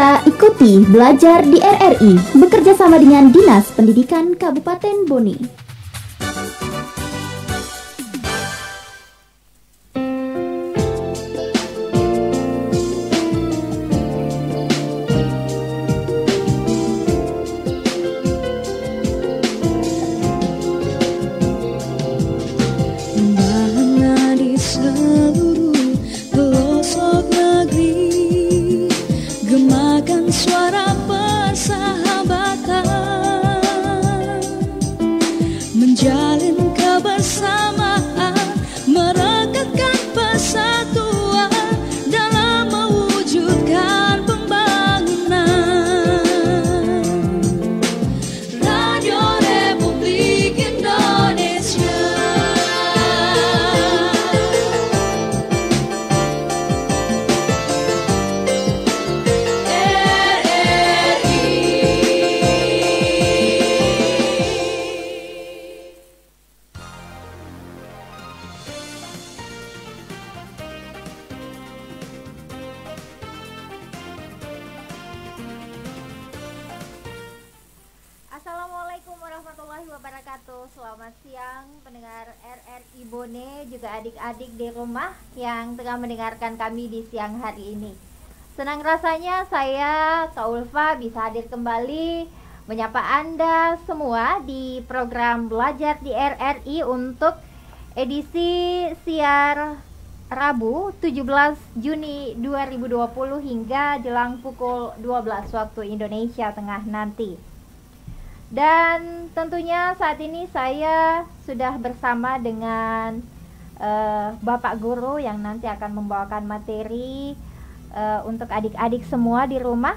kita ikuti belajar di RRI bekerja sama dengan Dinas Pendidikan Kabupaten Bone. Assalamualaikum warahmatullahi wabarakatuh. Selamat siang pendengar RRI Bone, juga adik-adik di rumah yang tengah mendengarkan kami di siang hari ini. Senang rasanya saya, Kak Ulfa, bisa hadir kembali menyapa Anda semua di program Belajar di RRI untuk edisi siar Rabu 17 Juni 2020 hingga jelang pukul 12 waktu Indonesia Tengah nanti. Dan tentunya saat ini saya sudah bersama dengan Bapak Guru yang nanti akan membawakan materi untuk adik-adik semua di rumah.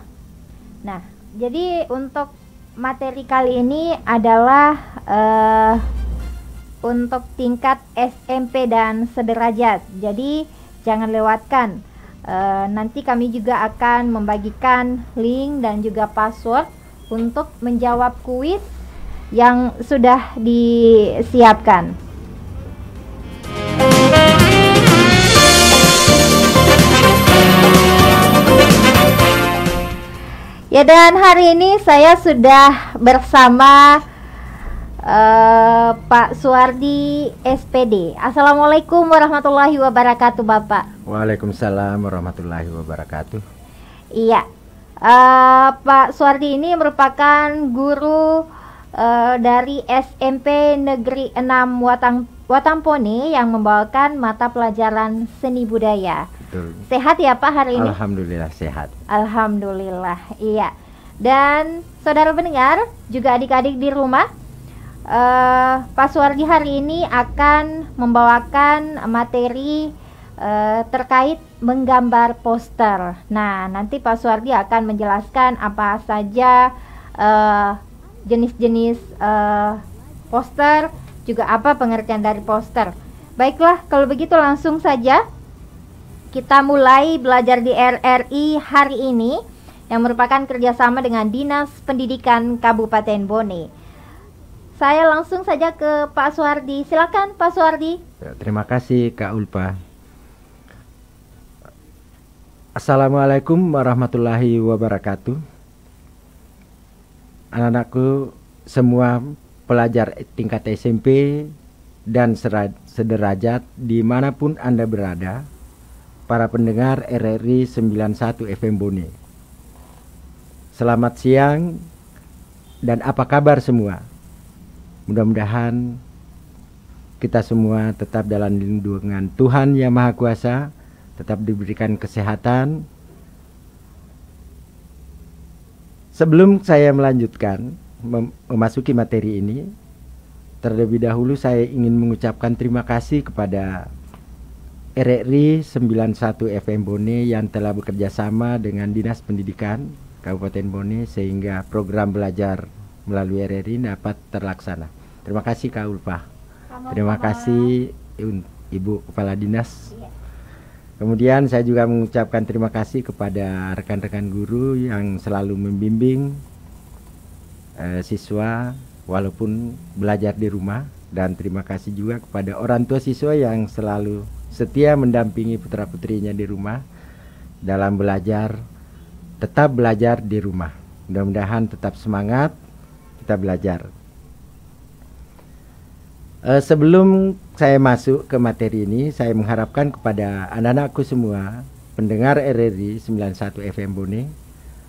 Nah, jadi untuk materi kali ini adalah untuk tingkat SMP dan sederajat. Jadi jangan lewatkan. Nanti kami juga akan membagikan link dan juga password untuk menjawab kuis yang sudah disiapkan. Ya, dan hari ini saya sudah bersama Pak Suwardi SPD. Assalamualaikum warahmatullahi wabarakatuh, Bapak. Waalaikumsalam warahmatullahi wabarakatuh. Iya, Pak Suwardi ini merupakan guru dari SMP Negeri 6 Watampone yang membawakan mata pelajaran seni budaya. Betul. Sehat ya Pak hari ini? Alhamdulillah sehat. Alhamdulillah, iya. Dan saudara pendengar, juga adik-adik di rumah, Pak Suwardi hari ini akan membawakan materi terkait menggambar poster. Nah, nanti Pak Suwardi akan menjelaskan apa saja jenis-jenis poster, juga apa pengertian dari poster. Baiklah, kalau begitu langsung saja kita mulai belajar di RRI hari ini yang merupakan kerjasama dengan Dinas Pendidikan Kabupaten Bone. Saya langsung saja ke Pak Suwardi. Silakan Pak Suwardi. Terima kasih Kak Ulfa. Assalamualaikum warahmatullahi wabarakatuh. Anak-anakku semua pelajar tingkat SMP dan sederajat dimanapun Anda berada, para pendengar RRI 91 FM Bone. Selamat siang dan apa kabar semua? Mudah-mudahan kita semua tetap dalam lindungan Tuhan Yang Maha Kuasa, tetap diberikan kesehatan. Sebelum saya melanjutkan memasuki materi ini, terlebih dahulu saya ingin mengucapkan terima kasih kepada RRI 91 FM Bone yang telah bekerja sama dengan Dinas Pendidikan Kabupaten Bone sehingga program belajar melalui RRI dapat terlaksana. Terima kasih Kak Ulfa. Terima kasih Ibu Kepala Dinas. Kemudian saya juga mengucapkan terima kasih kepada rekan-rekan guru yang selalu membimbing siswa walaupun belajar di rumah, dan terima kasih juga kepada orang tua siswa yang selalu setia mendampingi putra-putrinya di rumah dalam belajar tetap belajar di rumah. Mudah-mudahan tetap semangat kita belajar. Sebelum saya masuk ke materi ini, saya mengharapkan kepada anak-anakku semua, pendengar RRI 91 FM Bone,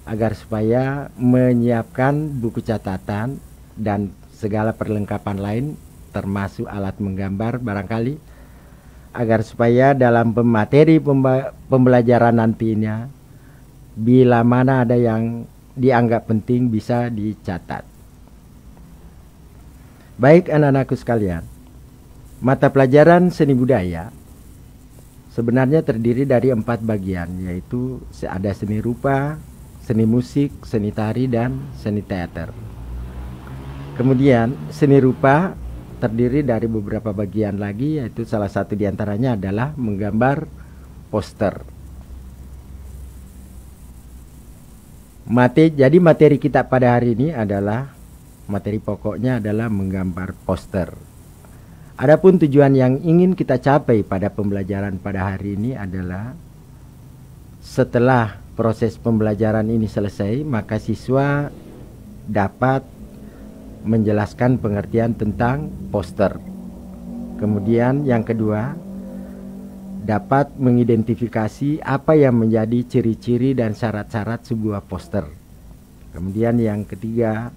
agar supaya menyiapkan buku catatan dan segala perlengkapan lain, termasuk alat menggambar barangkali, agar supaya dalam materi pembelajaran nantinya, bila mana ada yang dianggap penting bisa dicatat. Baik anak-anakku sekalian, mata pelajaran seni budaya sebenarnya terdiri dari 4 bagian, yaitu ada seni rupa, seni musik, seni tari, dan seni teater. Kemudian seni rupa terdiri dari beberapa bagian lagi, yaitu salah satu diantaranya adalah menggambar poster. Jadi materi kita pada hari ini adalah, materi pokoknya adalah menggambar poster. Adapun tujuan yang ingin kita capai pada pembelajaran pada hari ini adalah, setelah proses pembelajaran ini selesai, maka siswa dapat menjelaskan pengertian tentang poster. Kemudian yang kedua, dapat mengidentifikasi apa yang menjadi ciri-ciri dan syarat-syarat sebuah poster. Kemudian yang ketiga,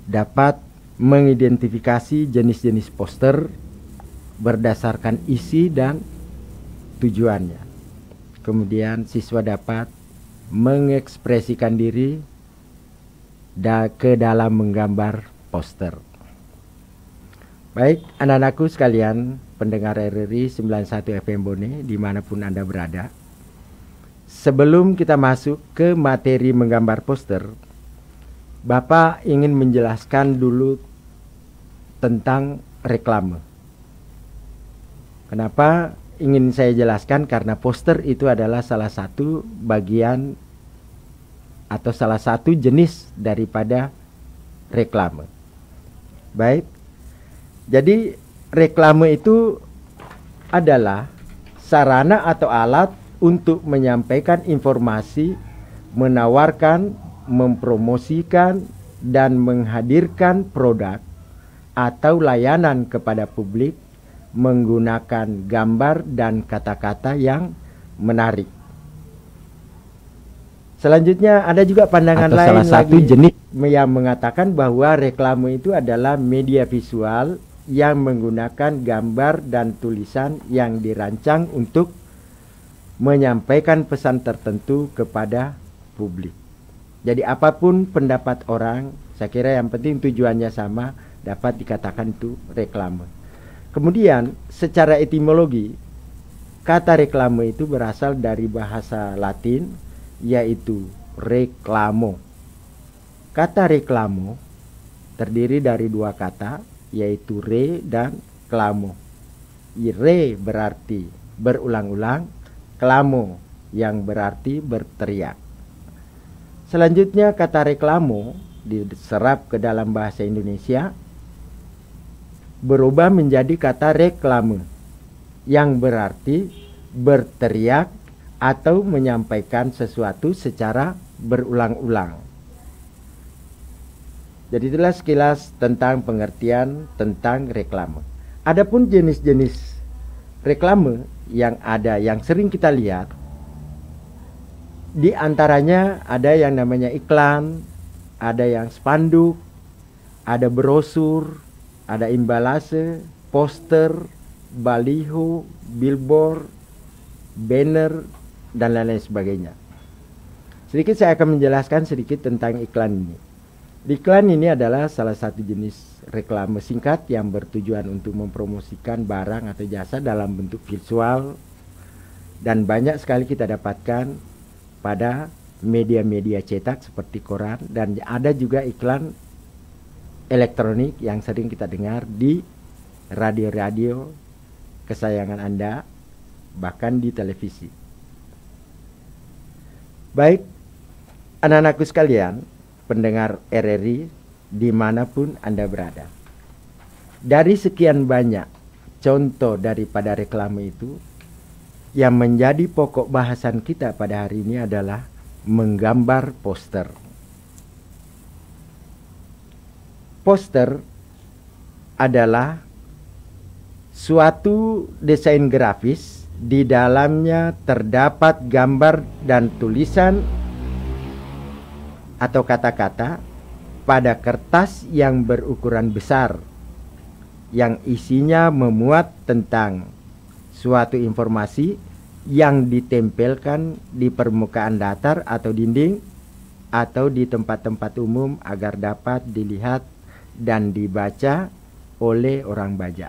dapat mengidentifikasi jenis-jenis poster berdasarkan isi dan tujuannya. Kemudian siswa dapat mengekspresikan diri ke dalam menggambar poster. Baik anak-anakku sekalian, pendengar RRI 91 FM Bone dimanapun Anda berada, sebelum kita masuk ke materi menggambar poster, Bapak ingin menjelaskan dulu tentang reklame. Kenapa ingin saya jelaskan? Karena poster itu adalah salah satu bagian atau salah satu jenis daripada reklame. Baik, jadi reklame itu adalah sarana atau alat untuk menyampaikan informasi, menawarkan, mempromosikan, dan menghadirkan produk atau layanan kepada publik menggunakan gambar dan kata-kata yang menarik. Selanjutnya ada juga pandangan atau lain salah satu lagi jenis yang mengatakan bahwa reklame itu adalah media visual yang menggunakan gambar dan tulisan yang dirancang untuk menyampaikan pesan tertentu kepada publik. Jadi apapun pendapat orang, saya kira yang penting tujuannya sama, dapat dikatakan itu reklame. Kemudian secara etimologi, kata reklame itu berasal dari bahasa Latin, yaitu reklamo. Kata reklamo terdiri dari 2 kata, yaitu re dan klamo. Re berarti berulang-ulang, klamo yang berarti berteriak. Selanjutnya kata reklamo diserap ke dalam bahasa Indonesia berubah menjadi kata reklame yang berarti berteriak atau menyampaikan sesuatu secara berulang-ulang. Jadi itulah sekilas tentang pengertian tentang reklame. Adapun jenis-jenis reklame yang ada, yang sering kita lihat, di antaranya ada yang namanya iklan, ada yang spanduk, ada brosur, ada imbalase, poster, baliho, billboard, banner, dan lain-lain sebagainya. Sedikit saya akan menjelaskan sedikit tentang iklan ini. Iklan ini adalah salah satu jenis reklame singkat yang bertujuan untuk mempromosikan barang atau jasa dalam bentuk visual, dan banyak sekali kita dapatkan pada media-media cetak seperti koran, dan ada juga iklan elektronik yang sering kita dengar di radio-radio kesayangan Anda, bahkan di televisi. Baik anak-anakku sekalian, pendengar RRI dimanapun Anda berada, dari sekian banyak contoh daripada reklame itu, yang menjadi pokok bahasan kita pada hari ini adalah menggambar poster. Poster adalah suatu desain grafis di dalamnya terdapat gambar dan tulisan atau kata-kata pada kertas yang berukuran besar, yang isinya memuat tentang suatu informasi yang ditempelkan di permukaan datar atau dinding atau di tempat-tempat umum agar dapat dilihat dan dibaca oleh orang baca.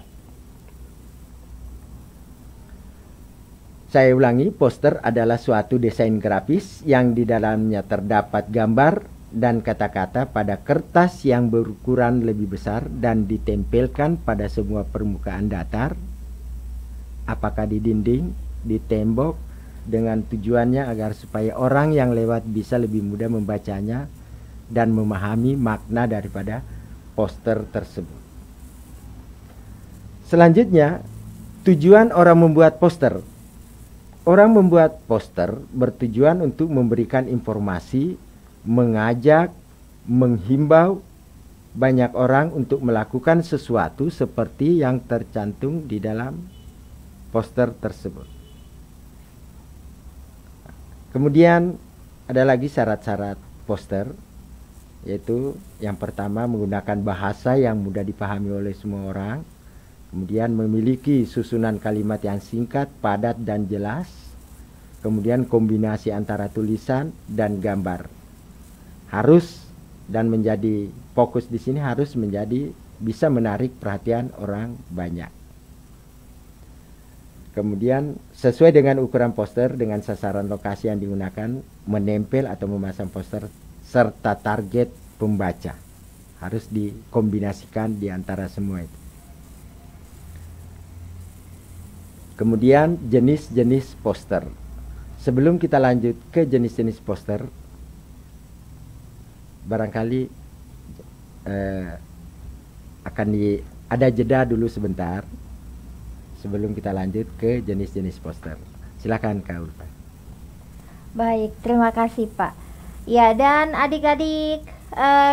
Saya ulangi, poster adalah suatu desain grafis yang di dalamnya terdapat gambar dan kata-kata pada kertas yang berukuran lebih besar dan ditempelkan pada semua permukaan datar, apakah di dinding, di tembok, dengan tujuannya agar supaya orang yang lewat bisa lebih mudah membacanya dan memahami makna daripada poster tersebut. Selanjutnya, tujuan orang membuat poster. Orang membuat poster bertujuan untuk memberikan informasi, mengajak, menghimbau banyak orang untuk melakukan sesuatu seperti yang tercantum di dalam poster tersebut. Kemudian ada lagi syarat-syarat poster, yaitu yang pertama menggunakan bahasa yang mudah dipahami oleh semua orang. Kemudian memiliki susunan kalimat yang singkat, padat, dan jelas. Kemudian kombinasi antara tulisan dan gambar. Harus dan menjadi fokus di sini harus menjadi bisa menarik perhatian orang banyak. Kemudian sesuai dengan ukuran poster dengan sasaran lokasi yang digunakan, menempel atau memasang poster serta target pembaca. Harus dikombinasikan di antara semua itu. Kemudian jenis-jenis poster. Sebelum kita lanjut ke jenis-jenis poster, barangkali ada jeda dulu sebentar sebelum kita lanjut ke jenis-jenis poster. Silakan Kak Ulfa. Baik, terima kasih Pak. Ya, dan adik-adik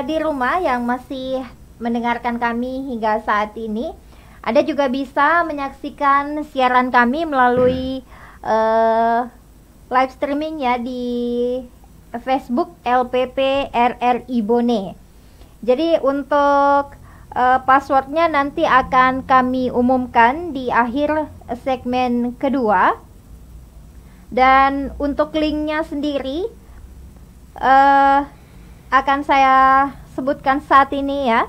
di rumah yang masih mendengarkan kami hingga saat ini, Anda juga bisa menyaksikan siaran kami melalui live streaming ya di Facebook LPP RRI Bone. Jadi untuk passwordnya nanti akan kami umumkan di akhir segmen kedua. Dan untuk linknya sendiri akan saya sebutkan saat ini ya.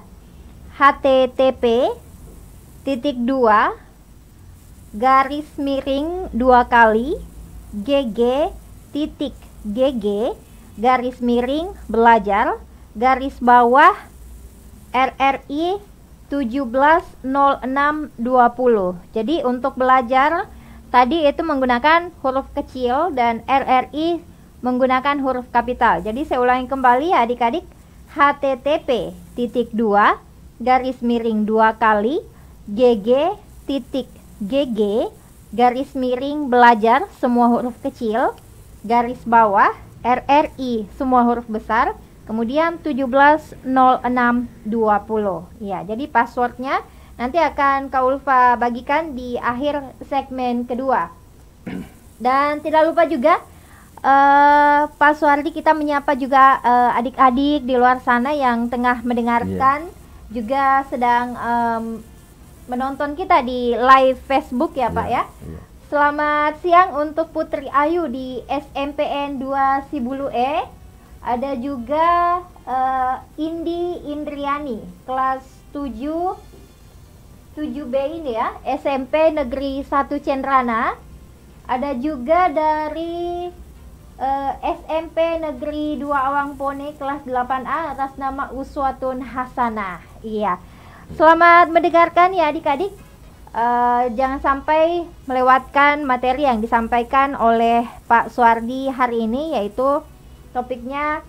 http://2+GG_belajar_RRI 170620. Jadi untuk belajar tadi itu menggunakan huruf kecil dan RRI menggunakan huruf kapital. Jadi saya ulangi kembali ya adik-adik. http://2+GG_belajar semua huruf kecil _RRI semua huruf besar, kemudian 170620. Ya, jadi passwordnya nanti akan Kak Ulfa bagikan di akhir segmen kedua. Dan tidak lupa juga Pak Suardi, kita menyapa juga adik-adik di luar sana yang tengah mendengarkan, juga sedang menonton kita di live Facebook ya Pak ya. Selamat siang untuk Putri Ayu di SMPN 2 Sibulu E. Ada juga Indi Indriani kelas 7B ini ya, SMP Negeri 1 Cendrana. Ada juga dari SMP Negeri 2 Awangpone kelas 8A atas nama Uswatun Hasanah. Iya. Selamat mendengarkan ya adik-adik. Jangan sampai melewatkan materi yang disampaikan oleh Pak Suardi hari ini, yaitu topiknya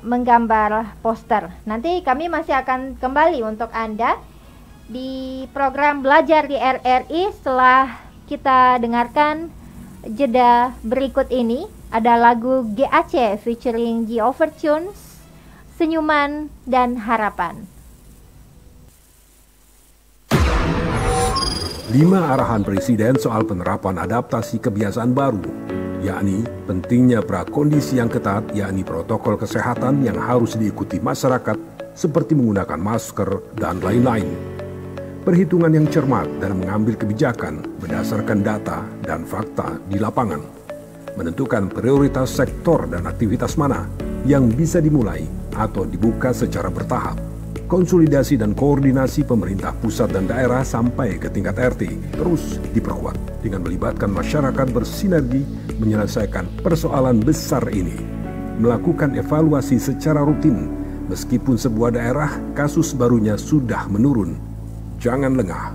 menggambar poster. Nanti kami masih akan kembali untuk Anda di program Belajar di RRI setelah kita dengarkan jeda berikut ini. Ada lagu GAC featuring G Overtunes, Senyuman dan Harapan. 5 arahan Presiden soal penerapan adaptasi kebiasaan baru, yakni pentingnya prakondisi yang ketat, yakni protokol kesehatan yang harus diikuti masyarakat seperti menggunakan masker dan lain-lain. Perhitungan yang cermat dalam mengambil kebijakan berdasarkan data dan fakta di lapangan. Menentukan prioritas sektor dan aktivitas mana yang bisa dimulai atau dibuka secara bertahap. Konsolidasi dan koordinasi pemerintah pusat dan daerah sampai ke tingkat RT terus diperkuat dengan melibatkan masyarakat bersinergi menyelesaikan persoalan besar ini. Melakukan evaluasi secara rutin meskipun sebuah daerah kasus barunya sudah menurun. Jangan lengah,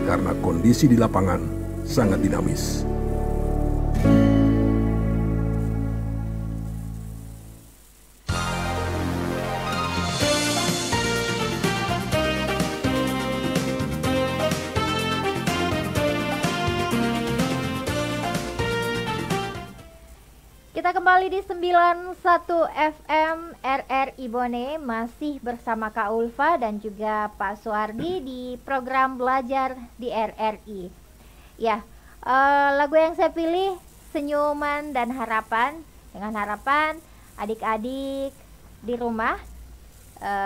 karena kondisi di lapangan sangat dinamis. Kita kembali di 91 FM RRI Bone, masih bersama Kak Ulfa dan juga Pak Suardi di program Belajar di RRI. Ya, lagu yang saya pilih Senyuman dan Harapan. Dengan harapan adik-adik di rumah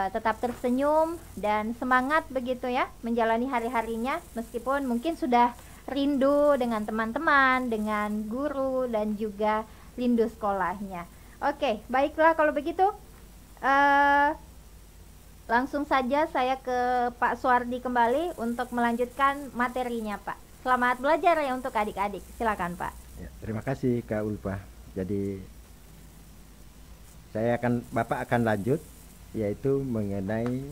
tetap tersenyum dan semangat begitu ya menjalani hari-harinya, meskipun mungkin sudah rindu dengan teman-teman, dengan guru dan juga rindu sekolahnya. Oke, baiklah kalau begitu langsung saja saya ke Pak Suardi kembali untuk melanjutkan materinya, Pak. Selamat belajar ya untuk adik-adik. Silakan, Pak. Ya, terima kasih Kak Ulfa. Jadi Bapak akan lanjut, yaitu mengenai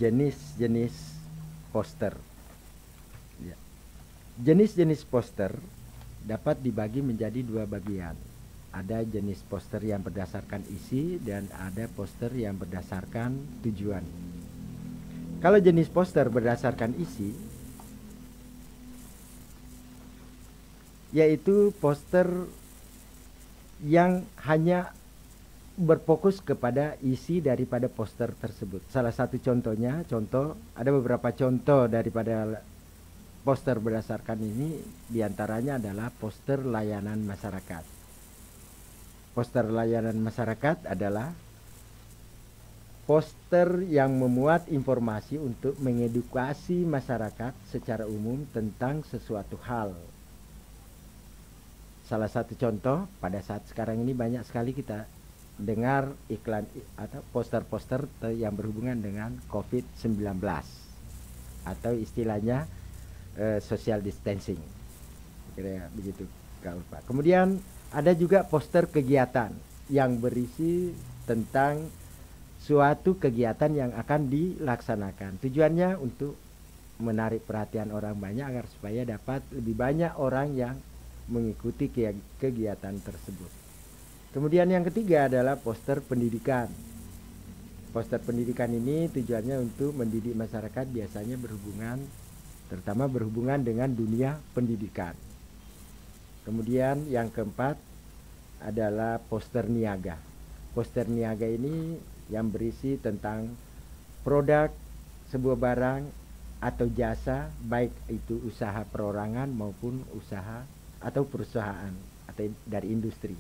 jenis-jenis poster. Ya. Jenis-jenis poster dapat dibagi menjadi 2 bagian. Ada jenis poster yang berdasarkan isi dan ada poster yang berdasarkan tujuan. Kalau jenis poster berdasarkan isi, yaitu poster yang hanya berfokus kepada isi daripada poster tersebut. Salah satu contohnya, ada beberapa contoh daripada poster berdasarkan ini, diantaranya adalah poster layanan masyarakat. Poster layanan masyarakat adalah poster yang memuat informasi untuk mengedukasi masyarakat secara umum tentang sesuatu hal. Salah satu contoh, pada saat sekarang ini banyak sekali kita dengar iklan atau poster-poster yang berhubungan dengan COVID-19 atau istilahnya social distancing, kira begitu Kak Ulfa. Kemudian ada juga poster kegiatan yang berisi tentang suatu kegiatan yang akan dilaksanakan. Tujuannya untuk menarik perhatian orang banyak agar supaya dapat lebih banyak orang yang mengikuti kegiatan tersebut. Kemudian yang ketiga adalah poster pendidikan. Poster pendidikan ini tujuannya untuk mendidik masyarakat, biasanya terutama berhubungan dengan dunia pendidikan. Kemudian yang keempat adalah poster niaga. Poster niaga ini yang berisi tentang produk sebuah barang atau jasa, baik itu usaha perorangan maupun usaha atau perusahaan atau dari industri.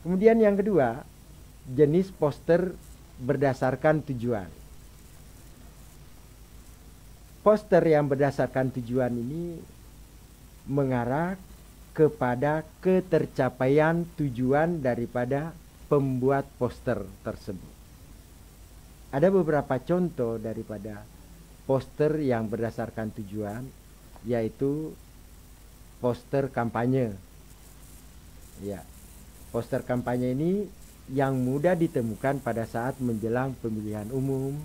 Kemudian yang kedua, jenis poster berdasarkan tujuan. Poster yang berdasarkan tujuan ini mengarah kepada ketercapaian tujuan daripada pembuat poster tersebut. Ada beberapa contoh daripada poster yang berdasarkan tujuan, yaitu poster kampanye. Ya, poster kampanye ini yang mudah ditemukan pada saat menjelang pemilihan umum,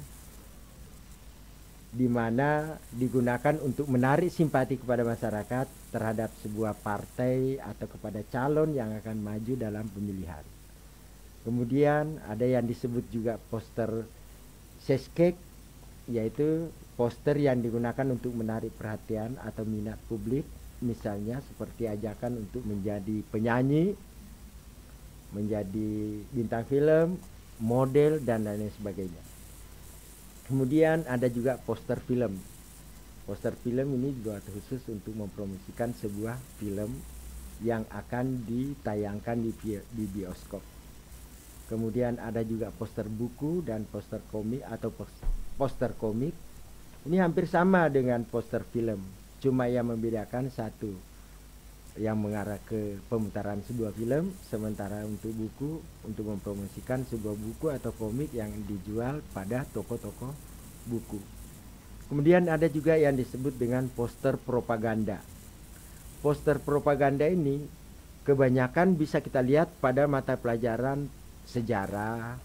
di mana digunakan untuk menarik simpati kepada masyarakat terhadap sebuah partai atau kepada calon yang akan maju dalam pemilihan. Kemudian ada yang disebut juga poster seskek, yaitu poster yang digunakan untuk menarik perhatian atau minat publik misalnya seperti ajakan untuk menjadi penyanyi, menjadi bintang film, model, dan lain sebagainya. Kemudian ada juga poster film. Poster film ini juga khusus untuk mempromosikan sebuah film yang akan ditayangkan di bioskop. Kemudian ada juga poster buku dan poster komik atau poster komik. Ini hampir sama dengan poster film, cuma yang membedakan satu yang mengarah ke pemutaran sebuah film, sementara untuk buku untuk mempromosikan sebuah buku atau komik yang dijual pada toko-toko buku. Kemudian ada juga yang disebut dengan poster propaganda. Poster propaganda ini kebanyakan bisa kita lihat pada mata pelajaran sejarah,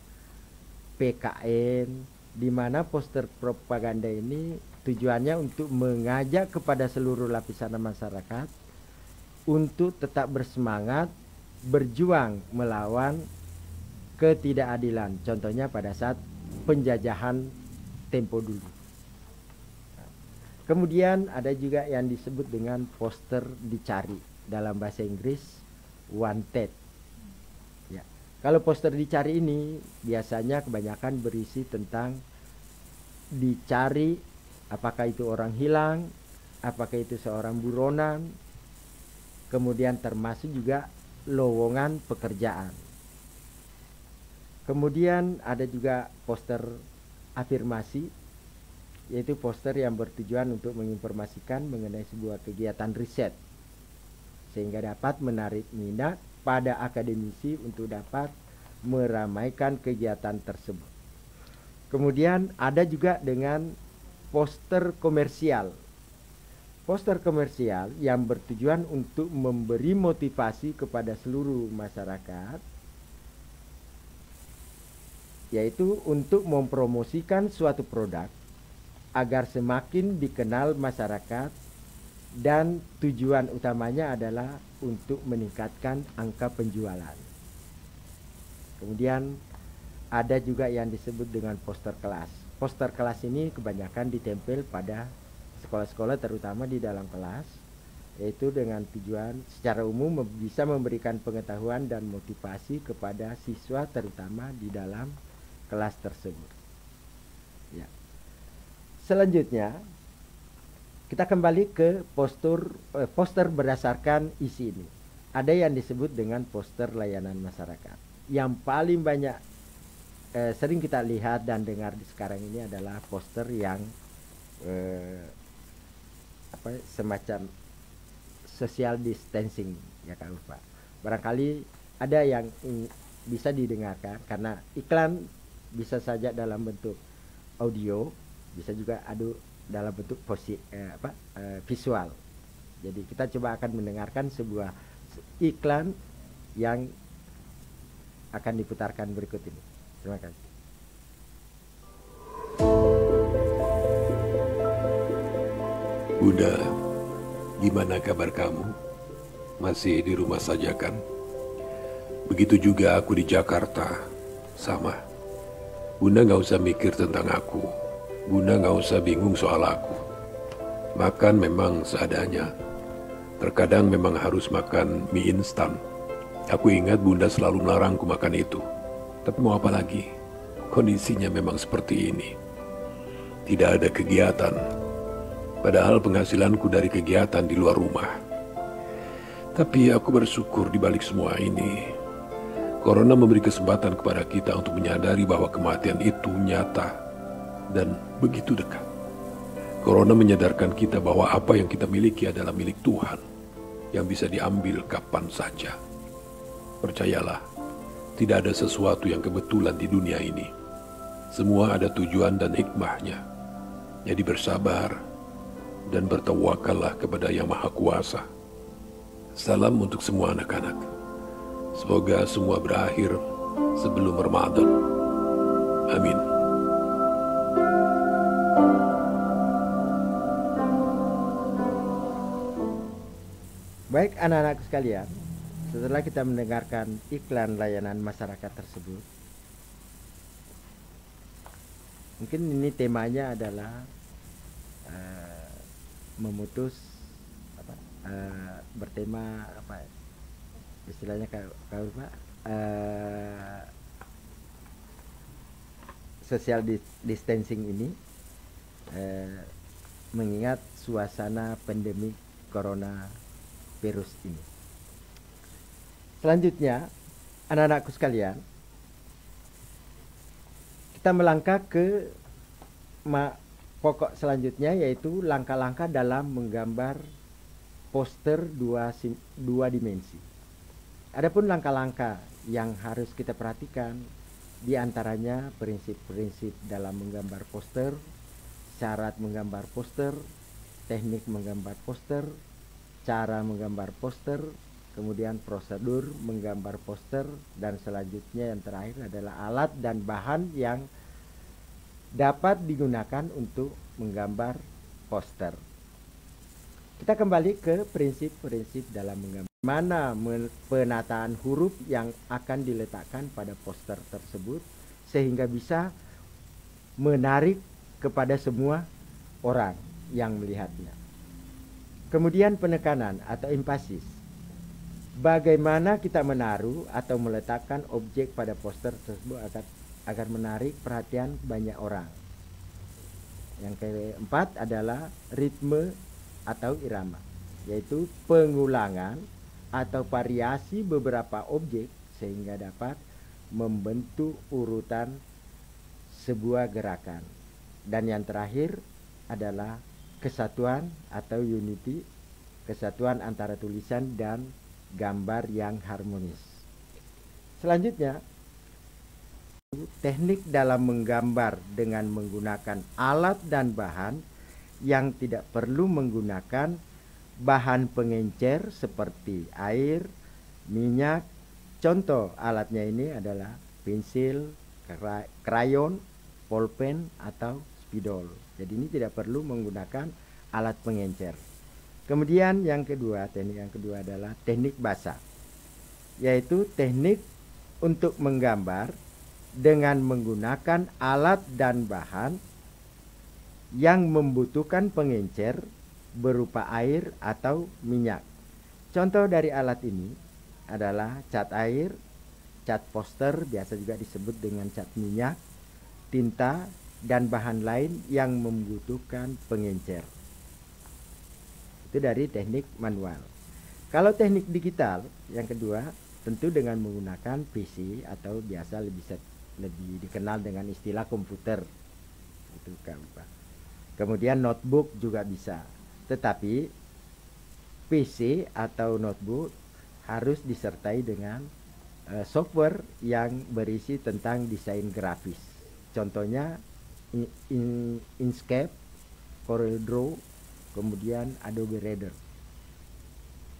PKN, di mana poster propaganda ini tujuannya untuk mengajak kepada seluruh lapisan masyarakat untuk tetap bersemangat berjuang melawan ketidakadilan. Contohnya pada saat penjajahan tempo dulu. Kemudian ada juga yang disebut dengan poster dicari, dalam bahasa Inggris wanted. Ya. Kalau poster dicari ini biasanya kebanyakan berisi tentang dicari, apakah itu orang hilang, apakah itu seorang buronan, kemudian termasuk juga lowongan pekerjaan. Kemudian ada juga poster afirmasi, yaitu poster yang bertujuan untuk menginformasikan mengenai sebuah kegiatan riset sehingga dapat menarik minat pada akademisi untuk dapat meramaikan kegiatan tersebut. Kemudian ada juga dengan poster komersial. Poster komersial yang bertujuan untuk memberi motivasi kepada seluruh masyarakat, yaitu untuk mempromosikan suatu produk agar semakin dikenal masyarakat, dan tujuan utamanya adalah untuk meningkatkan angka penjualan. Kemudian ada juga yang disebut dengan poster kelas. Poster kelas ini kebanyakan ditempel pada sekolah-sekolah, terutama di dalam kelas, yaitu dengan tujuan secara umum bisa memberikan pengetahuan dan motivasi kepada siswa, terutama di dalam kelas tersebut. Ya. Selanjutnya kita kembali ke poster berdasarkan isi ini. Ada yang disebut dengan poster layanan masyarakat. Yang paling banyak sering kita lihat dan dengar di sekarang ini adalah poster yang semacam social distancing, ya Kak Ulfa. Barangkali ada yang bisa didengarkan karena iklan bisa saja dalam bentuk audio, bisa juga dalam bentuk visual. Jadi kita coba akan mendengarkan sebuah iklan yang akan diputarkan berikut ini. Terima kasih. Bunda, gimana kabar kamu? Masih di rumah saja kan? Begitu juga aku di Jakarta, sama. Bunda gak usah mikir tentang aku. Bunda gak usah bingung soal aku. Makan memang seadanya. Terkadang memang harus makan mie instan. Aku ingat Bunda selalu melarangku makan itu. Tapi mau apa lagi? Kondisinya memang seperti ini. Tidak ada kegiatan. Padahal penghasilanku dari kegiatan di luar rumah. Tapi aku bersyukur di balik semua ini. Corona memberi kesempatan kepada kita untuk menyadari bahwa kematian itu nyata dan begitu dekat. Corona menyadarkan kita bahwa apa yang kita miliki adalah milik Tuhan, yang bisa diambil kapan saja. Percayalah, tidak ada sesuatu yang kebetulan di dunia ini. Semua ada tujuan dan hikmahnya. Jadi bersabar dan bertawakallah kepada Yang Maha Kuasa. Salam untuk semua anak-anak. Semoga semua berakhir sebelum Ramadan. Amin. Baik anak-anak sekalian, setelah kita mendengarkan iklan layanan masyarakat tersebut, mungkin ini temanya adalah memutus bertema apa istilahnya kalau Pak, social distancing ini, mengingat suasana pandemi coronavirus ini. Selanjutnya, anak-anakku sekalian, kita melangkah ke pokok selanjutnya, yaitu langkah-langkah dalam menggambar poster dua dimensi. Adapun langkah-langkah yang harus kita perhatikan, di antaranya prinsip-prinsip dalam menggambar poster, syarat menggambar poster, teknik menggambar poster, cara menggambar poster, kemudian prosedur menggambar poster, dan selanjutnya yang terakhir adalah alat dan bahan yang dapat digunakan untuk menggambar poster. Kita kembali ke prinsip-prinsip dalam menggambar. Mana penataan huruf yang akan diletakkan pada poster tersebut sehingga bisa menarik kepada semua orang yang melihatnya. Kemudian penekanan atau empasis. Bagaimana kita menaruh atau meletakkan objek pada poster tersebut agar menarik perhatian banyak orang. Yang keempat adalah ritme atau irama, yaitu pengulangan atau variasi beberapa objek sehingga dapat membentuk urutan sebuah gerakan. Dan yang terakhir adalah kesatuan atau unity, kesatuan antara tulisan dan gambar yang harmonis. Selanjutnya, teknik dalam menggambar dengan menggunakan alat dan bahan yang tidak perlu menggunakan bahan pengencer seperti air, minyak. Contoh alatnya ini adalah pensil, krayon, pulpen, atau spidol. Jadi ini tidak perlu menggunakan alat pengencer. Kemudian teknik yang kedua adalah teknik basah, yaitu teknik untuk menggambar dengan menggunakan alat dan bahan yang membutuhkan pengencer berupa air atau minyak. Contoh dari alat ini adalah cat air, cat poster, biasa juga disebut dengan cat minyak, tinta, dan bahan lain yang membutuhkan pengencer. Itu dari teknik manual. Kalau teknik digital yang kedua, tentu dengan menggunakan PC atau biasa lebih dikenal dengan istilah komputer. Itu kan, Pak. Kemudian notebook juga bisa. Tetapi PC atau notebook harus disertai dengan software yang berisi tentang desain grafis. Contohnya Inkscape, CorelDRAW, kemudian Adobe Reader.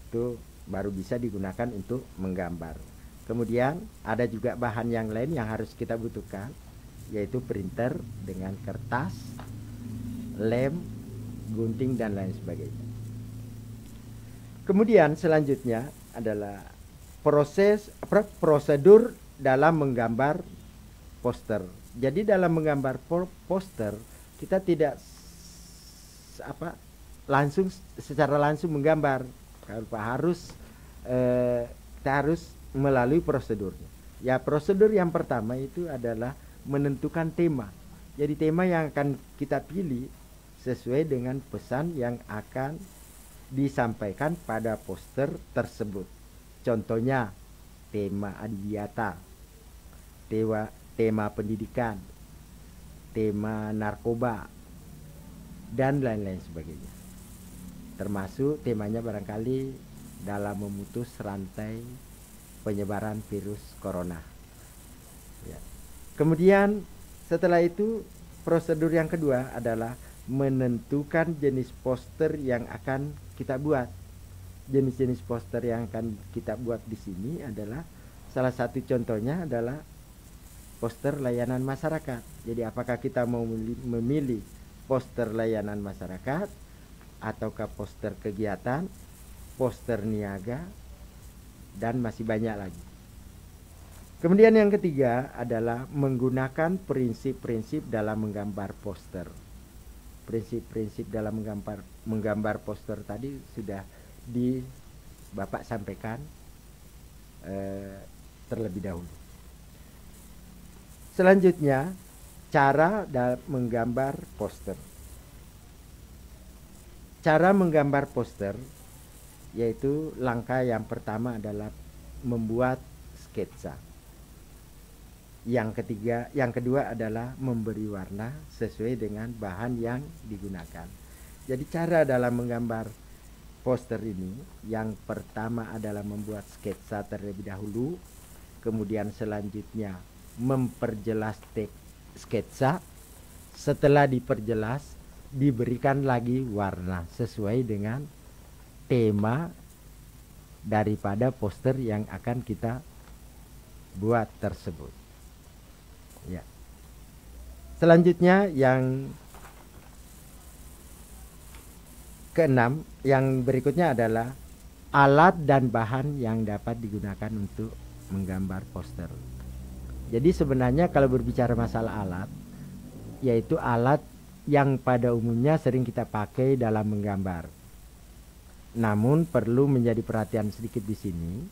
Itu baru bisa digunakan untuk menggambar. Kemudian ada juga bahan yang lain yang harus kita butuhkan, yaitu printer dengan kertas, lem, gunting, dan lain sebagainya. Kemudian selanjutnya adalah prosedur dalam menggambar poster. Jadi dalam menggambar poster kita tidak secara langsung menggambar. Kita harus melalui prosedurnya. Ya, prosedur yang pertama itu adalah menentukan tema. Jadi tema yang akan kita pilih sesuai dengan pesan yang akan disampaikan pada poster tersebut. Contohnya tema adiwiyata, tema pendidikan, tema narkoba, dan lain-lain sebagainya. Termasuk temanya barangkali dalam memutus rantai penyebaran virus corona. Ya. Kemudian setelah itu prosedur yang kedua adalah menentukan jenis poster yang akan kita buat. Jenis-jenis poster yang akan kita buat di sini adalah salah satu contohnya adalah poster layanan masyarakat. Jadi apakah kita mau memilih poster layanan masyarakat ataukah poster kegiatan, poster niaga, dan masih banyak lagi. Kemudian yang ketiga adalah menggunakan prinsip-prinsip dalam menggambar poster. Prinsip-prinsip dalam menggambar poster tadi sudah Bapak sampaikan terlebih dahulu. Selanjutnya, cara menggambar poster. Cara menggambar poster yaitu langkah yang pertama adalah membuat sketsa. Yang kedua adalah memberi warna sesuai dengan bahan yang digunakan. Jadi cara dalam menggambar poster ini, yang pertama adalah membuat sketsa terlebih dahulu, kemudian selanjutnya memperjelas teks sketsa. Setelah diperjelas, diberikan lagi warna sesuai dengan tema daripada poster yang akan kita buat tersebut. Ya. Selanjutnya yang keenam, yang berikutnya adalah alat dan bahan yang dapat digunakan untuk menggambar poster. Jadi sebenarnya kalau berbicara masalah alat, yaitu alat yang pada umumnya sering kita pakai dalam menggambar. Namun perlu menjadi perhatian sedikit di sini,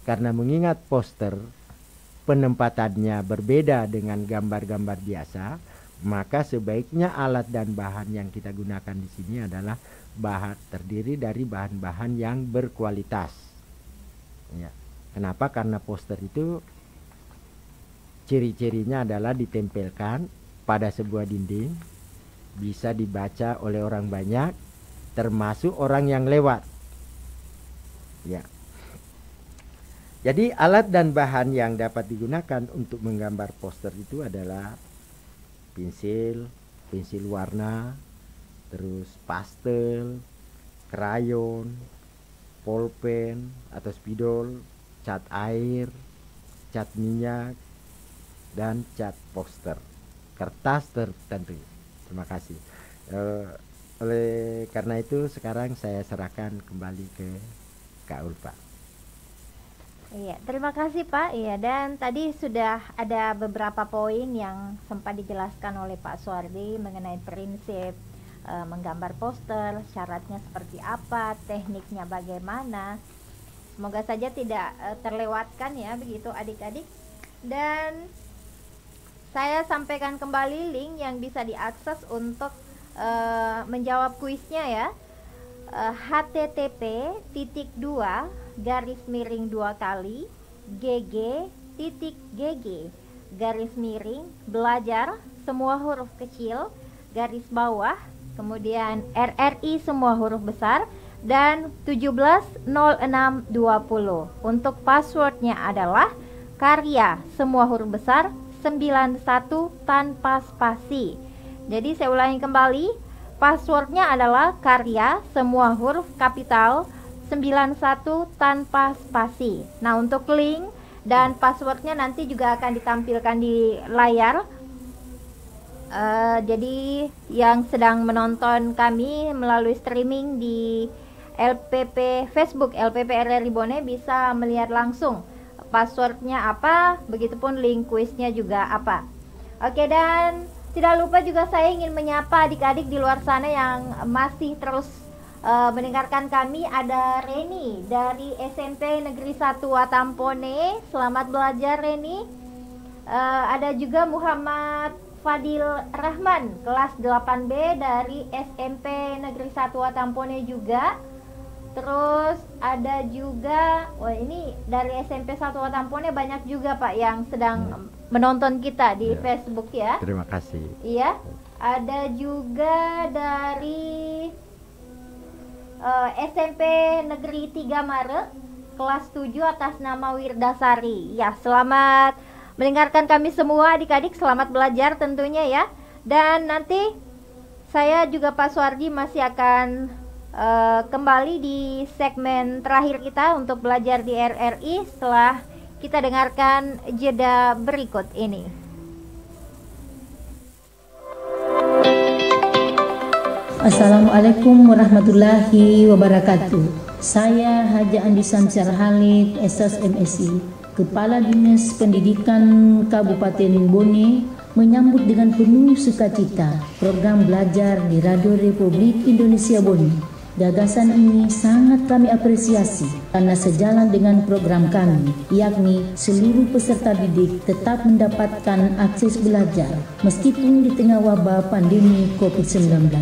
karena mengingat poster penempatannya berbeda dengan gambar-gambar biasa, maka sebaiknya alat dan bahan yang kita gunakan di sini adalah terdiri dari bahan-bahan yang berkualitas. Ya. Kenapa? Karena poster itu ciri-cirinya adalah ditempelkan pada sebuah dinding, bisa dibaca oleh orang banyak, termasuk orang yang lewat. Ya. Jadi alat dan bahan yang dapat digunakan untuk menggambar poster itu adalah pensil warna, terus pastel, krayon, pulpen atau spidol, cat air, cat minyak, dan cat poster, kertas tertentu. Terima kasih. Oleh karena itu sekarang saya serahkan kembali ke Kak Ulfa. Iya, terima kasih Pak. Iya, dan tadi sudah ada beberapa poin yang sempat dijelaskan oleh Pak Suwardi mengenai prinsip menggambar poster, syaratnya seperti apa, tekniknya bagaimana. Semoga saja tidak terlewatkan ya begitu adik-adik. Dan saya sampaikan kembali link yang bisa diakses untuk menjawab kuisnya ya. http://gg.gg/belajar semua huruf kecil _ kemudian RRI semua huruf besar dan 170620. Untuk passwordnya adalah karya semua huruf besar 91 tanpa spasi. Jadi saya ulangi kembali, passwordnya adalah karya semua huruf kapital 91 tanpa spasi. Nah, untuk link dan passwordnya nanti juga akan ditampilkan di layar. Jadi yang sedang menonton kami melalui streaming di LPP Facebook LPP RRI Bone bisa melihat langsung passwordnya apa, begitupun link kuisnya juga apa. Oke, dan tidak lupa juga saya ingin menyapa adik-adik di luar sana yang masih terus mendengarkan kami. Ada Reni dari SMP Negeri 1 Watampone, selamat belajar Reni. Ada juga Muhammad Fadil Rahman kelas 8B dari SMP Negeri 1 Watampone juga. Terus ada juga, wah ini dari SMP 1 Watampone banyak juga Pak yang sedang menonton kita di Facebook ya. Terima kasih. Iya, ada juga dari SMP Negeri 3 Maret kelas 7 atas nama Wirdasari. Ya, selamat mendengarkan kami semua adik-adik, selamat belajar tentunya ya. Dan nanti saya juga Pak Suwardi masih akan kembali di segmen terakhir kita untuk belajar di RRI setelah kita dengarkan jeda berikut ini. Assalamualaikum warahmatullahi wabarakatuh. Saya Haji Andi Samsyar Halid, SS MSI, Kepala Dinas Pendidikan Kabupaten Bone, menyambut dengan penuh sukacita program belajar di Radio Republik Indonesia Bone Gagasan ini sangat kami apresiasi karena sejalan dengan program kami, yakni seluruh peserta didik tetap mendapatkan akses belajar meskipun di tengah wabah pandemi COVID-19.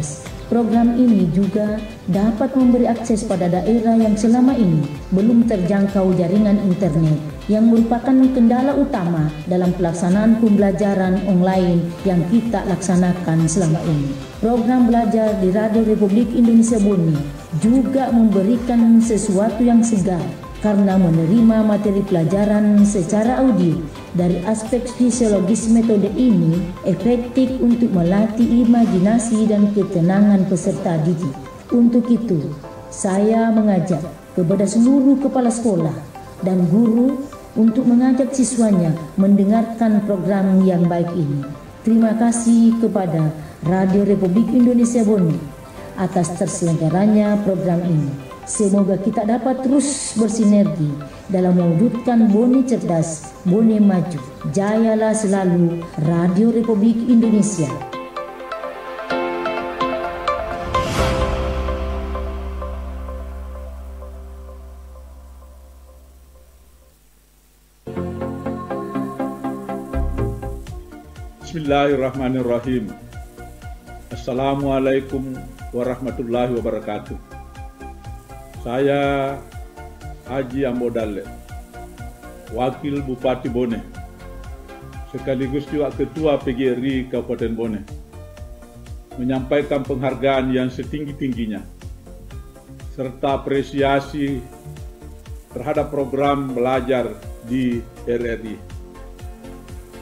Program ini juga dapat memberi akses pada daerah yang selama ini belum terjangkau jaringan internet, yang merupakan kendala utama dalam pelaksanaan pembelajaran online yang kita laksanakan selama ini. Program belajar di Radio Republik Indonesia Bone juga memberikan sesuatu yang segar karena menerima materi pelajaran secara audio. Dari aspek fisiologis, metode ini efektif untuk melatih imajinasi dan ketenangan peserta didik. Untuk itu, saya mengajak kepada seluruh kepala sekolah dan guru untuk mengajak siswanya mendengarkan program yang baik ini. Terima kasih kepada Radio Republik Indonesia Bone atas terselenggaranya program ini. Semoga kita dapat terus bersinergi dalam mewujudkan Bone cerdas, Bone maju. Jayalah selalu Radio Republik Indonesia. Bismillahirrahmanirrahim. Assalamualaikum warahmatullahi wabarakatuh. Saya Haji Ambo Dalle, Wakil Bupati Bone, sekaligus juga Ketua PGRI Kabupaten Bone, menyampaikan penghargaan yang setinggi-tingginya serta apresiasi terhadap program belajar di RRI.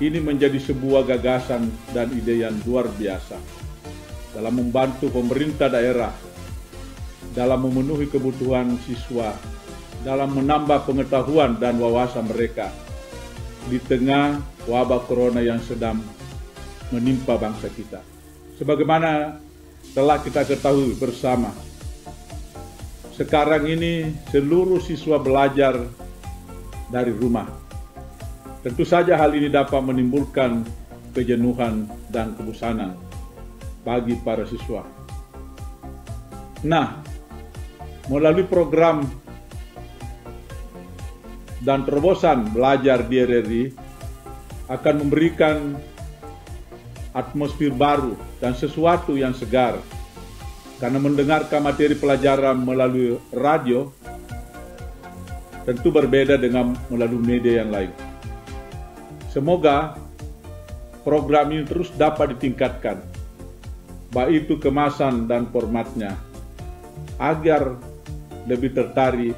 Ini menjadi sebuah gagasan dan ide yang luar biasa dalam membantu pemerintah daerah dalam memenuhi kebutuhan siswa, dalam menambah pengetahuan dan wawasan mereka di tengah wabah corona yang sedang menimpa bangsa kita. Sebagaimana telah kita ketahui bersama, sekarang ini seluruh siswa belajar dari rumah. Tentu saja hal ini dapat menimbulkan kejenuhan dan kebosanan bagi para siswa. Nah, melalui program dan terobosan belajar di RRI akan memberikan atmosfer baru dan sesuatu yang segar, karena mendengarkan materi pelajaran melalui radio tentu berbeda dengan melalui media yang lain. Semoga program ini terus dapat ditingkatkan, baik itu kemasan dan formatnya, agar lebih tertarik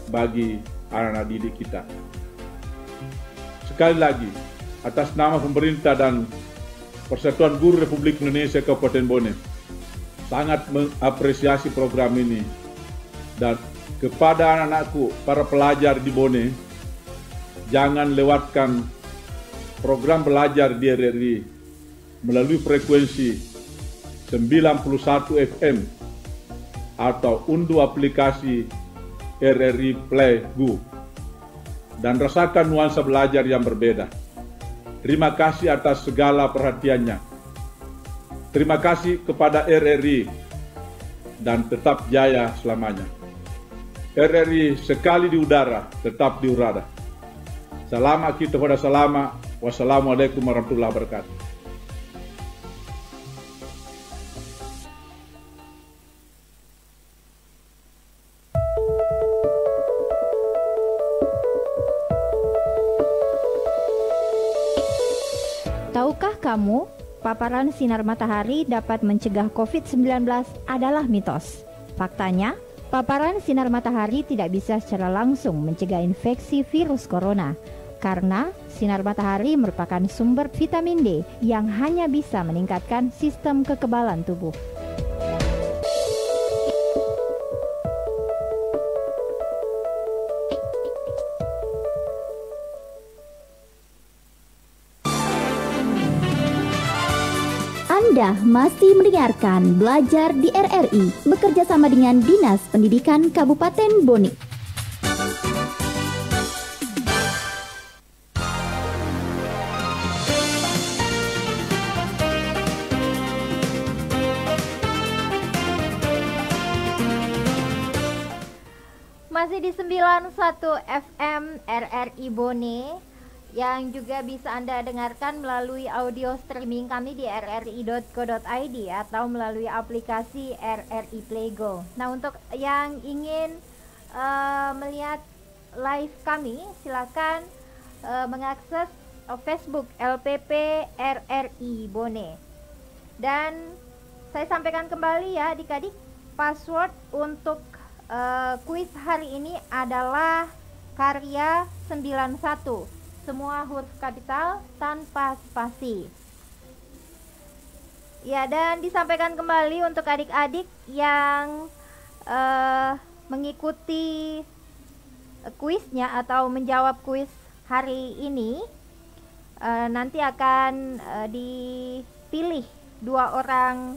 bagi anak-anak didik kita. Sekali lagi, atas nama pemerintah dan Persatuan Guru Republik Indonesia Kabupaten Bone, sangat mengapresiasi program ini. Dan kepada anak-anakku, para pelajar di Bone, jangan lewatkan program belajar di RRI melalui frekuensi 91 FM atau unduh aplikasi RRI Play Go dan rasakan nuansa belajar yang berbeda. Terima kasih atas segala perhatiannya. Terima kasih kepada RRI dan tetap jaya selamanya. RRI sekali di udara, tetap di udara. Salam kita pada salama. Wassalamualaikum warahmatullahi wabarakatuh. Tahukah kamu, paparan sinar matahari dapat mencegah COVID-19 adalah mitos. Faktanya, paparan sinar matahari tidak bisa secara langsung mencegah infeksi virus corona, karena sinar matahari merupakan sumber vitamin D yang hanya bisa meningkatkan sistem kekebalan tubuh. Anda masih mendengarkan Belajar di RRI bekerja sama dengan Dinas Pendidikan Kabupaten Bone. masih di 91 FM RRI Bone, yang juga bisa Anda dengarkan melalui audio streaming kami di rri.co.id atau melalui aplikasi RRI Playgo. Nah, untuk yang ingin melihat live kami, silakan mengakses Facebook LPP RRI Bone. Dan saya sampaikan kembali ya adik-adik, password untuk kuis hari ini adalah karya 91. Semua huruf kapital tanpa spasi. Ya, dan disampaikan kembali untuk adik-adik yang mengikuti kuisnya atau menjawab kuis hari ini, nanti akan dipilih 2 orang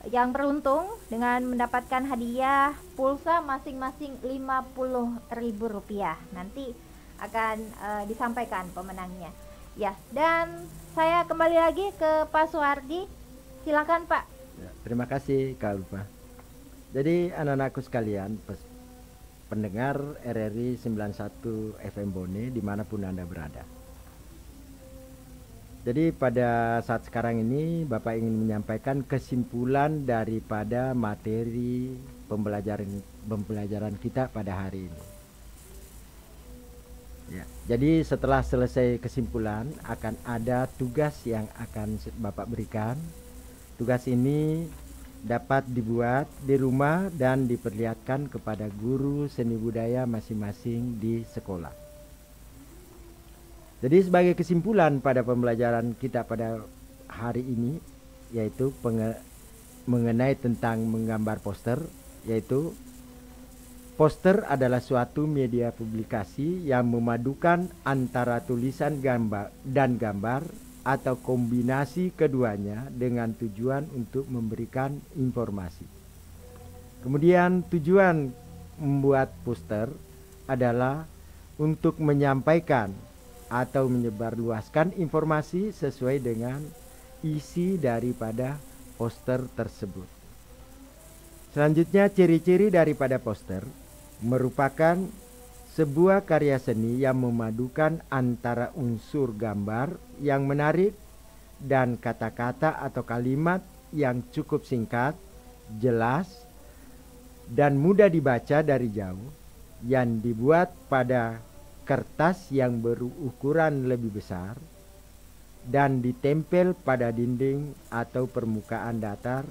yang beruntung dengan mendapatkan hadiah pulsa masing-masing Rp50.000. Nanti akan disampaikan pemenangnya. Ya, dan saya kembali lagi ke Pak Suhardi. Silakan Pak. Ya, terima kasih Kak Lupa. Jadi anak-anakku sekalian, pendengar RRI 91 FM Bone dimanapun Anda berada. Jadi pada saat sekarang ini Bapak ingin menyampaikan kesimpulan daripada materi pembelajaran kita pada hari ini. Ya, jadi setelah selesai kesimpulan akan ada tugas yang akan Bapak berikan. Tugas ini dapat dibuat di rumah dan diperlihatkan kepada guru seni budaya masing-masing di sekolah. Jadi sebagai kesimpulan pada pembelajaran kita pada hari ini, yaitu mengenai tentang menggambar poster, yaitu poster adalah suatu media publikasi yang memadukan antara tulisan dan gambar atau kombinasi keduanya dengan tujuan untuk memberikan informasi. Kemudian tujuan membuat poster adalah untuk menyampaikan atau menyebarluaskan informasi sesuai dengan isi daripada poster tersebut. Selanjutnya, ciri-ciri daripada poster merupakan sebuah karya seni yang memadukan antara unsur gambar yang menarik dan kata-kata atau kalimat yang cukup singkat, jelas, dan mudah dibaca dari jauh, yang dibuat pada kertas yang berukuran lebih besar dan ditempel pada dinding atau permukaan datar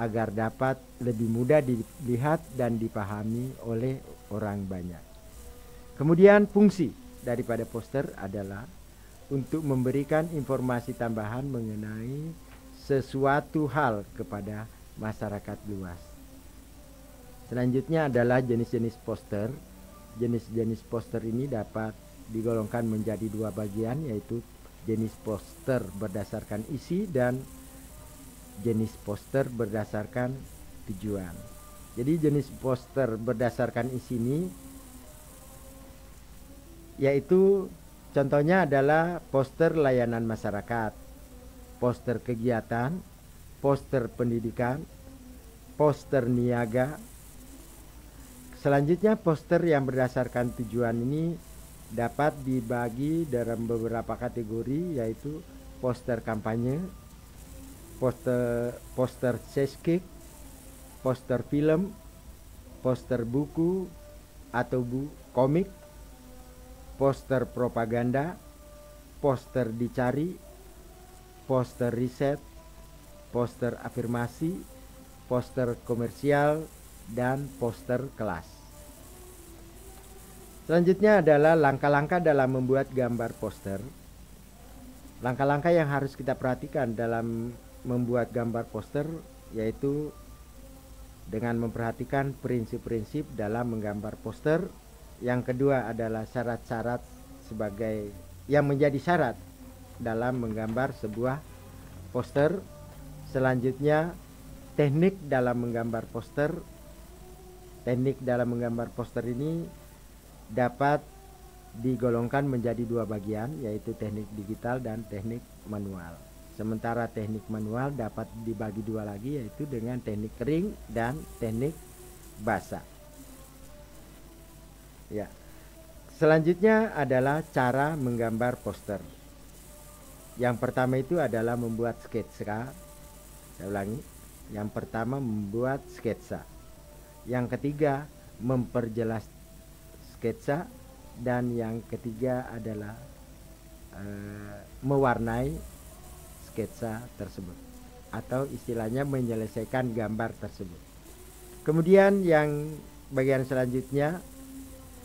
agar dapat lebih mudah dilihat dan dipahami oleh orang banyak. Kemudian fungsi daripada poster adalah untuk memberikan informasi tambahan mengenai sesuatu hal kepada masyarakat luas. Selanjutnya adalah jenis-jenis poster. Jenis-jenis poster ini dapat digolongkan menjadi 2 bagian, yaitu jenis poster berdasarkan isi dan jenis poster berdasarkan tujuan. Jadi jenis poster berdasarkan isi ini yaitu contohnya adalah poster layanan masyarakat, poster kegiatan, poster pendidikan, poster niaga. Selanjutnya poster yang berdasarkan tujuan ini dapat dibagi dalam beberapa kategori, yaitu poster kampanye, poster ceskek, poster film, poster buku atau komik, poster propaganda, poster dicari, poster riset, poster afirmasi, poster komersial, dan poster kelas. Selanjutnya adalah langkah-langkah dalam membuat gambar poster. Langkah-langkah yang harus kita perhatikan dalam membuat gambar poster yaitu dengan memperhatikan prinsip-prinsip dalam menggambar poster. Yang kedua adalah syarat-syarat sebagai yang menjadi syarat dalam menggambar sebuah poster. Selanjutnya teknik dalam menggambar poster. Teknik dalam menggambar poster ini dapat digolongkan menjadi 2 bagian, yaitu teknik digital dan teknik manual. Sementara teknik manual dapat dibagi 2 lagi, yaitu dengan teknik kering dan teknik basah. Ya. Selanjutnya adalah cara menggambar poster. Yang pertama itu adalah membuat sketsa. Saya ulangi. Yang pertama membuat sketsa. Yang ketiga memperjelas sketsa. Dan yang ketiga adalah mewarnai sketsa tersebut. Atau istilahnya menyelesaikan gambar tersebut. Kemudian yang bagian selanjutnya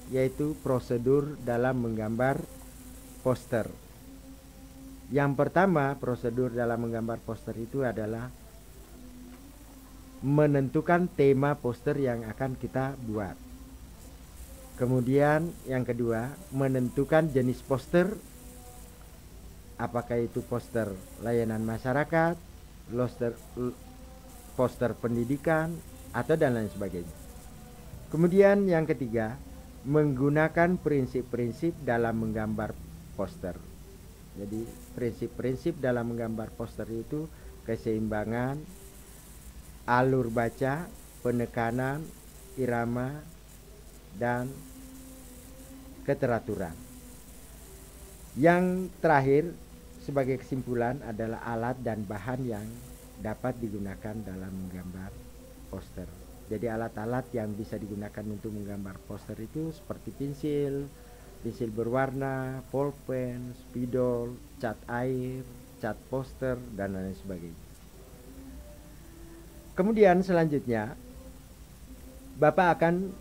yaitu prosedur dalam menggambar poster. Yang pertama, prosedur dalam menggambar poster itu adalah menentukan tema poster yang akan kita buat. Kemudian yang kedua, menentukan jenis poster. Apakah itu poster layanan masyarakat, poster pendidikan, atau dan lain sebagainya. Kemudian yang ketiga, menggunakan prinsip-prinsip dalam menggambar poster. Jadi prinsip-prinsip dalam menggambar poster itu keseimbangan, alur baca, penekanan, irama, dan keteraturan. Yang terakhir sebagai kesimpulan adalah alat dan bahan yang dapat digunakan dalam menggambar poster. Jadi alat-alat yang bisa digunakan untuk menggambar poster itu seperti pensil berwarna, pulpen, spidol, cat air, cat poster, dan lain sebagainya. Kemudian selanjutnya Bapak akan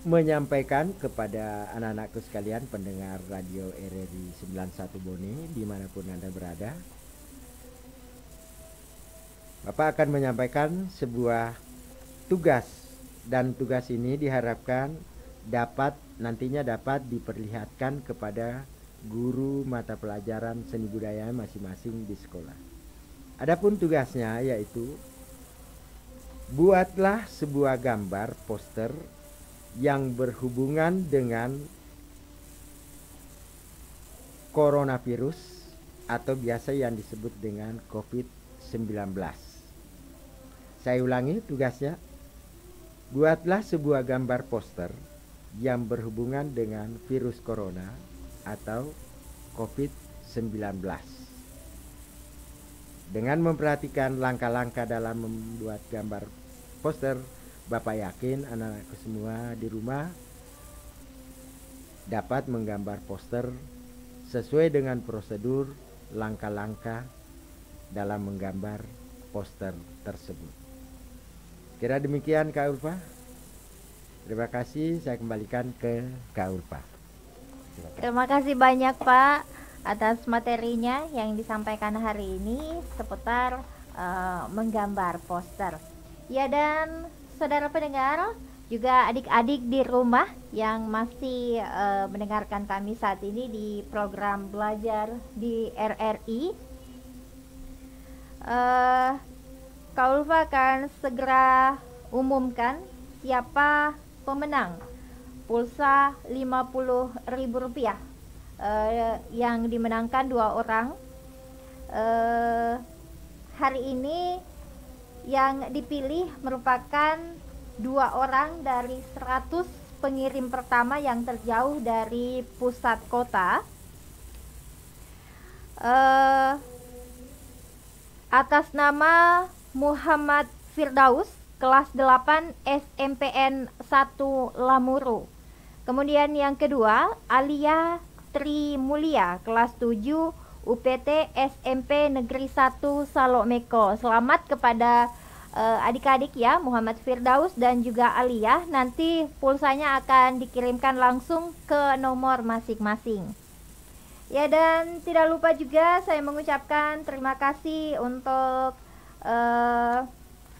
menyampaikan kepada anak-anakku sekalian pendengar radio RRI 91 Bone dimanapun Anda berada. Bapak akan menyampaikan sebuah tugas, dan tugas ini diharapkan nantinya dapat diperlihatkan kepada guru mata pelajaran seni budaya masing-masing di sekolah. Adapun tugasnya yaitu buatlah sebuah gambar poster yang berhubungan dengan coronavirus atau biasa yang disebut dengan COVID-19. Saya ulangi tugasnya. Buatlah sebuah gambar poster yang berhubungan dengan virus corona atau COVID-19. Dengan memperhatikan langkah-langkah dalam membuat gambar poster, Bapak yakin anak-anakku semua di rumah dapat menggambar poster sesuai dengan prosedur langkah-langkah dalam menggambar poster tersebut. Kira demikian Kak Ulfa. Terima kasih, saya kembalikan ke Kak Ulfa. Terima kasih banyak Pak atas materinya yang disampaikan hari ini seputar menggambar poster. Ya, dan saudara pendengar, juga adik-adik di rumah yang masih mendengarkan kami saat ini di program belajar di RRI. Kak Ulfa akan segera umumkan siapa pemenang pulsa Rp50.000 yang dimenangkan 2 orang. Hari ini yang dipilih merupakan 2 orang dari 100 pengirim pertama yang terjauh dari pusat kota. Atas nama Muhammad Firdaus, kelas 8 SMPN 1 Lamuru. Kemudian yang kedua, Alia Tri Mulia, kelas 7 UPT SMP Negeri 1 Salomeko. Selamat kepada adik-adik ya, Muhammad Firdaus dan juga Alia. Nanti pulsanya akan dikirimkan langsung ke nomor masing-masing. Ya, dan tidak lupa juga saya mengucapkan terima kasih untuk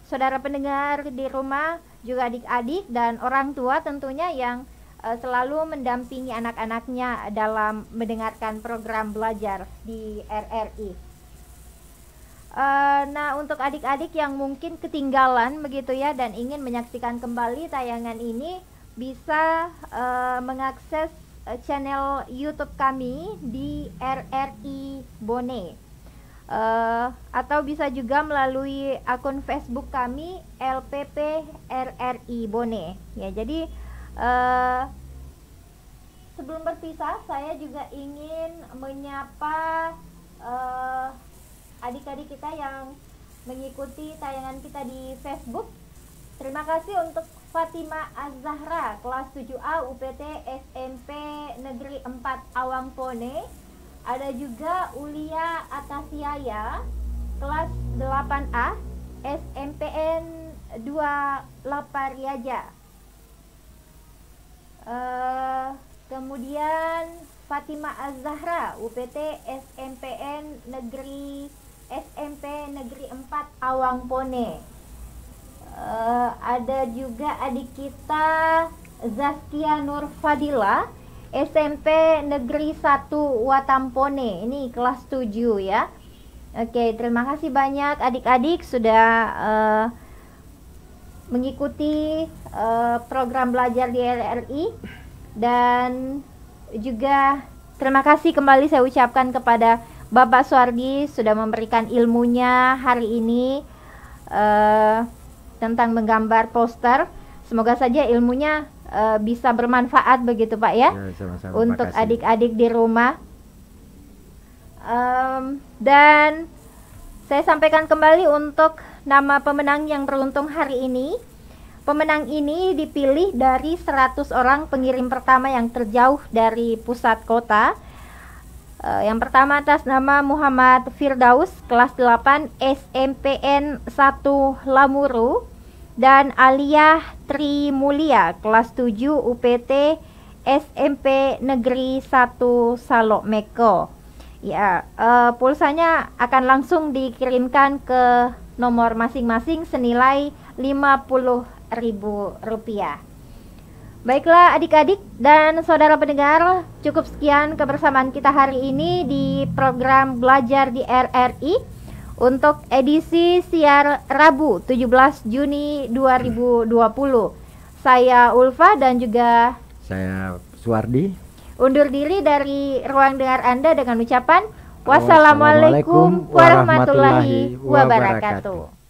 saudara pendengar di rumah, juga adik-adik dan orang tua tentunya yang selalu mendampingi anak-anaknya dalam mendengarkan program belajar di RRI. Nah, untuk adik-adik yang mungkin ketinggalan begitu ya dan ingin menyaksikan kembali tayangan ini, bisa mengakses channel YouTube kami di RRI Bone. Atau bisa juga melalui akun Facebook kami LPP RRI Bone. Ya, jadi sebelum berpisah, saya juga ingin menyapa adik-adik kita yang mengikuti tayangan kita di Facebook. Terima kasih untuk Fatima Az-Zahra, kelas 7A UPT SMP Negeri 4 Awangpone. Ada juga Ulia Atasiaya, kelas 8A SMPN 2 Lapariaja. Kemudian Fatima Az-Zahra UPT SMP Negeri 4 Awangpone. Ada juga adik kita Zaskia Nur Fadila SMP Negeri 1 Watampone. Ini kelas 7 ya. Oke, terima kasih banyak adik-adik sudah mengikuti program belajar di RRI. Dan juga terima kasih kembali saya ucapkan kepada Bapak Suardi sudah memberikan ilmunya hari ini tentang menggambar poster. Semoga saja ilmunya bisa bermanfaat begitu Pak ya, sama-sama, untuk makasih. adik-adik di rumah. Dan saya sampaikan kembali untuk nama pemenang yang beruntung hari ini. Pemenang ini dipilih dari 100 orang pengirim pertama yang terjauh dari pusat kota. Yang pertama atas nama Muhammad Firdaus, kelas 8 SMPN 1 Lamuru, dan Aliyah Tri Mulia, kelas 7 UPT SMP Negeri 1 Salok Meko. Ya, pulsanya akan langsung dikirimkan ke nomor masing-masing senilai Rp50.000. Baiklah adik-adik dan saudara pendengar, cukup sekian kebersamaan kita hari ini di program Belajar di RRI untuk edisi siar Rabu 17 Juni 2020. Saya Ulfa dan juga Saya Suardi. undur diri dari ruang dengar Anda dengan ucapan wassalamualaikum warahmatullahi wabarakatuh.